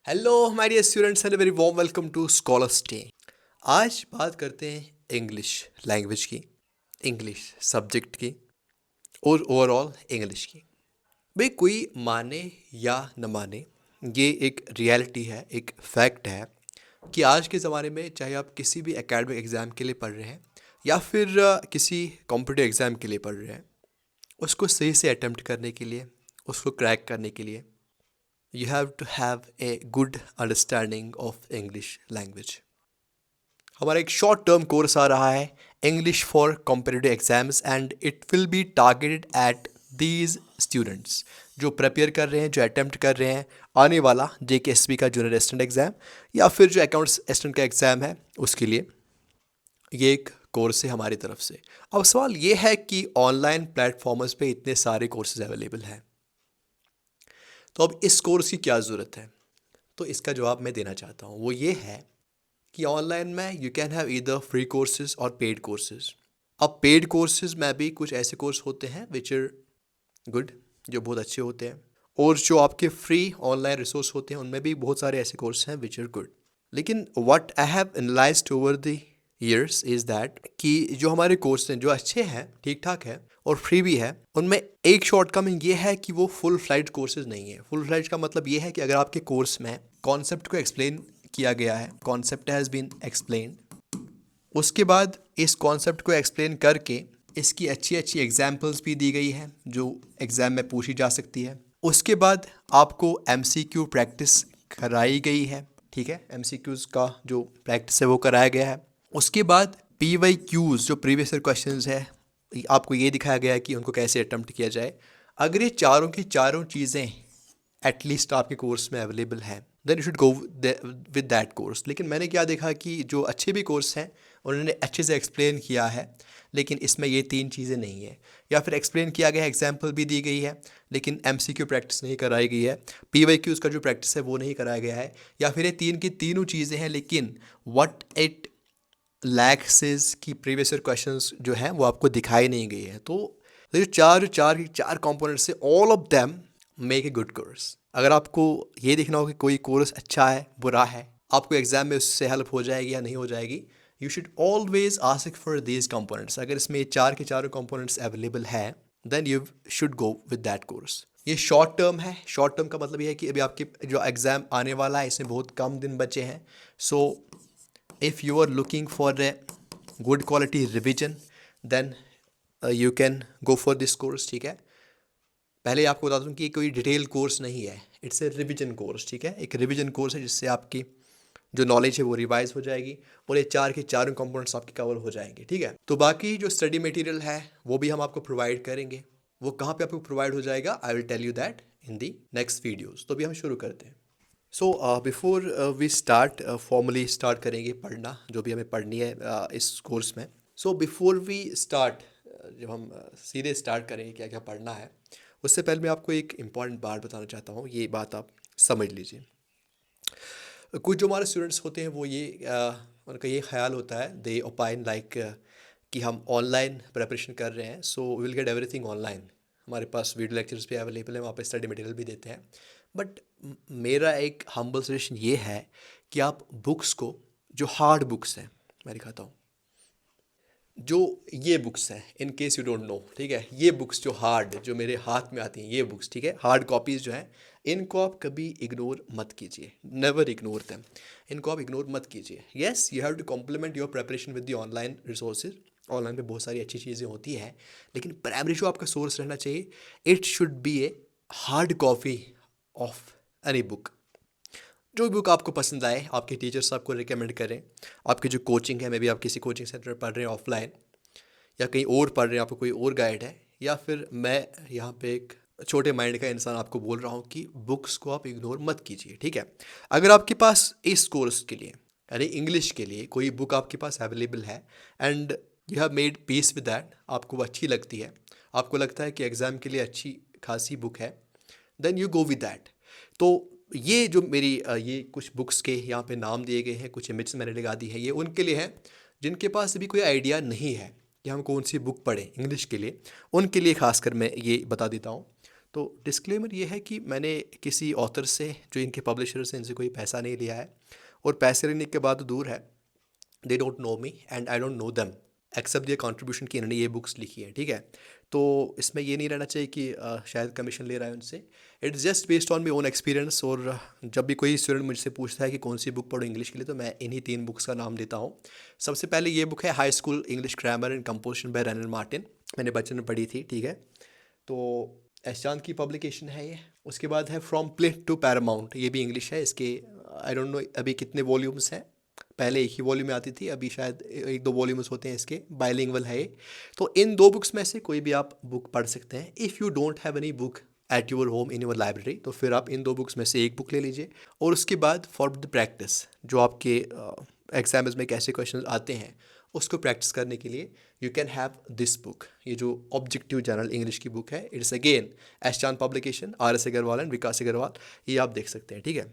Hello my dear students and very warm welcome to scholars day. आज बात करते हैं इंग्लिश लैंग्वेज की, इंग्लिश सब्जेक्ट की और ओवरऑल इंग्लिश की। भाई कोई माने या न माने, ये एक रियलिटी है, एक फैक्ट है कि आज के ज़माने में चाहे आप किसी भी एकेडमिक एग्ज़ाम के लिए पढ़ रहे हैं या फिर किसी कॉम्पिटिटिव एग्ज़ाम के लिए पढ़ रहे हैं, उसको सही से अटेम्प्ट करने के लिए, उसको क्रैक करने के लिए you have to have a good understanding of English language। हमारा एक शॉर्ट टर्म कोर्स आ रहा है English for competitive exams and it will be targeted at these students जो प्रिपेयर कर रहे हैं, जो अटेम्प्ट कर रहे हैं आने वाला JKSB का जूनियर असिस्टेंट एग्ज़ाम या फिर जो अकाउंट्स असिस्टेंट का एग्ज़ाम है उसके लिए ये एक कोर्स है हमारी तरफ से। अब सवाल ये है कि ऑनलाइन प्लेटफॉर्म्स पे इतने सारे कोर्सेज अवेलेबल हैं, तो अब इस कोर्स की क्या ज़रूरत है? तो इसका जवाब मैं देना चाहता हूँ, वो ये है कि ऑनलाइन में you can have either free courses और पेड कोर्सेज। अब पेड कोर्सेज में भी कुछ ऐसे कोर्स होते हैं विच आर गुड, जो बहुत अच्छे होते हैं, और जो आपके फ्री ऑनलाइन रिसोर्स होते हैं उनमें भी बहुत सारे ऐसे कोर्स हैं विच आर गुड। लेकिन what I have analysed over the years is that कि जो हमारे कोर्स हैं जो अच्छे हैं, ठीक ठाक है और फ्री भी है, उनमें एक शॉर्टकमिंग ये है कि वो फुल फ्लाइड कोर्सेज नहीं है। फुल फ्लाइड का मतलब ये है कि अगर आपके कोर्स में कॉन्सेप्ट को एक्सप्लेन किया गया है, कॉन्सेप्ट हैज़ बीन एक्सप्लेन, उसके बाद इस कॉन्सेप्ट को एक्सप्लेन करके इसकी अच्छी अच्छी एग्जाम्पल्स भी दी गई हैं जो एग्ज़ाम में पूछी जा सकती है। उसके बाद आपको MCQ प्रैक्टिस कराई गई है, ठीक है, MCQs का जो प्रैक्टिस है वो कराया गया है। उसके बाद PYQs जो प्रीवियस ईयर क्वेश्चंस है, आपको ये दिखाया गया है कि उनको कैसे अटेम्प्ट किया जाए। अगर ये चारों की चारों चीज़ें एटलीस्ट आपके कोर्स में अवेलेबल हैं, then you should go with that course. लेकिन मैंने क्या देखा कि जो अच्छे भी कोर्स हैं उन्होंने अच्छे से एक्सप्लेन किया है, लेकिन इसमें ये तीन चीज़ें नहीं है, या फिर एक्सप्लेन किया गया है, एग्जाम्पल भी दी गई है, लेकिन MCQ प्रैक्टिस नहीं कराई गई है, PYQ का जो प्रैक्टिस है वो नहीं कराया गया है, या फिर ये तीन की तीनों चीज़ें हैं लेकिन व्हाट इट लैक्स की प्रीवियस ईयर क्वेश्चंस जो हैं वो आपको दिखाई नहीं गई है। तो ये चार कंपोनेंट्स से all of them make a good course. अगर आपको ये देखना हो कि कोई कोर्स अच्छा है बुरा है, आपको एग्जाम में उससे हेल्प हो जाएगी या नहीं हो जाएगी, you should always ask for these components. अगर इसमें ये चार के चारों कंपोनेंट्स अवेलेबल हैं then you should go with that course. ये शॉर्ट टर्म है। शॉर्ट टर्म का मतलब ये है कि अभी आपके जो एग्ज़ाम आने वाला है इसमें बहुत कम दिन बचे हैं। सो if you are looking for a good quality revision then you can go for this course, ठीक है। पहले आपको बता दूं कि कोई डिटेल कोर्स नहीं है, इट्स ए रिवीजन कोर्स, ठीक है। एक रिवीजन कोर्स है जिससे आपकी जो नॉलेज है वो रिवाइज हो जाएगी और ये चार के चारों कंपोनेंट्स आपके कवर हो जाएंगे, ठीक है। तो बाकी जो स्टडी मटेरियल है वो भी हम आपको प्रोवाइड करेंगे। वो कहाँ पे आपको प्रोवाइड हो जाएगा, I will tell you that in the next videos. तो अभी हम शुरू करते हैं। So before we start formally start करेंगे पढ़ना जो भी हमें पढ़नी है इस कोर्स में। सो बिफोर वी स्टार्ट, जब हम सीधे स्टार्ट करेंगे क्या क्या पढ़ना है, उससे पहले मैं आपको एक इम्पॉर्टेंट बात बताना चाहता हूँ। ये बात आप समझ लीजिए। कुछ जो हमारे स्टूडेंट्स होते हैं वो ये उनका ये ख्याल होता है, दे ओपाइन लाइक कि हम ऑनलाइन प्रिपरेशन कर रहे हैं so will get everything online. हमारे पास वीडियो लेक्चर्स भी अवेलेबल हैं, वहाँ पे स्टडी मटेरियल भी देते हैं। बट मेरा एक हम्बल सजेशन ये है कि आप बुक्स को, जो हार्ड बुक्स हैं, मैं दिखाता हूँ, जो ये बुक्स हैं, in case you don't know, ठीक है, ये बुक्स जो हार्ड जो मेरे हाथ में आती हैं ये बुक्स, ठीक है, हार्ड कॉपीज़ जो हैं, इनको आप कभी इग्नोर मत कीजिए। Never ignore them. इनको आप इग्नोर मत कीजिए। Yes, you have to complement your preparation with the online resources. Online पे बहुत सारी अच्छी चीज़ें होती हैं, लेकिन प्राइमरी जो आपका सोर्स रहना चाहिए, it should be a hard copy of any book. जो बुक आपको पसंद आए, आपके टीचर्स आपको रिकमेंड करें, आपकी जो कोचिंग है, मे बी आप किसी कोचिंग सेंटर में पढ़ रहे हैं ऑफलाइन या कहीं और पढ़ रहे हैं, आपको कोई और गाइड है, या फिर मैं यहाँ पे एक छोटे माइंड का इंसान आपको बोल रहा हूँ कि बुक्स को आप इग्नोर मत कीजिए, ठीक है। अगर आपके पास इस कोर्स के लिए यानी इंग्लिश के लिए कोई बुक आपके पास अवेलेबल है and you have made peace with that, आपको वो अच्छी लगती है, आपको लगता है कि एग्ज़ाम के लिए अच्छी खासी बुक है, then you go with that. तो ये जो मेरी ये कुछ बुक्स के यहाँ पे नाम दिए गए हैं, कुछ इमेज मैंने लगा दी है, ये उनके लिए हैं जिनके पास अभी कोई आइडिया नहीं है कि हम कौन सी बुक पढ़ें इंग्लिश के लिए। उनके लिए खासकर मैं ये बता देता हूँ। तो डिस्क्लेमर ये है कि मैंने किसी ऑथर से, जो इनके पब्लिशर से, इनसे कोई पैसा नहीं लिया है, और पैसे लेने के बाद तो दूर है, they don't know me and I don't know them except their contribution कि इन्होंने ये बुक्स लिखी है, ठीक है। तो इसमें ये नहीं रहना चाहिए कि शायद कमीशन ले रहा है उनसे। It's just based on my own experience. और जब भी कोई स्टूडेंट मुझसे पूछता है कि कौन सी बुक पढ़ो इंग्लिश के लिए, तो मैं इन्हीं 3 बुक्स का नाम देता हूँ। सबसे पहले ये बुक है high school English grammar and composition bye renal Martin, मैंने बचपन में पढ़ी थी, ठीक है। तो एशचांद की पब्लिकेशन है ये। उसके बाद है फ्रॉम प्लिथ टू पैरामाउंट, ये भी इंग्लिश है। इसके आई डोंट नो अभी कितने वॉल्यूम्स हैं, पहले एक ही वॉल्यूम में आती थी, अभी शायद 1-2 वॉल्यूम्स होते हैं इसके, बाइलिंगुअल है ये। तो इन 2 बुक्स में से कोई भी आप बुक पढ़ सकते हैं। If you don't have any book at your home in your library, तो फिर आप इन 2 बुक्स में से एक बुक ले लीजिए। और उसके बाद फॉर द प्रैक्टिस, जो आपके एग्जाम्स में कैसे क्वेश्चन आते हैं, उसको प्रैक्टिस करने के लिए you can have this book. ये जो ऑब्जेक्टिव जनरल इंग्लिश की बुक है, it's again S Chand publication, RS Agarwal and Vikas Agarwal, ये आप देख सकते हैं, ठीक है।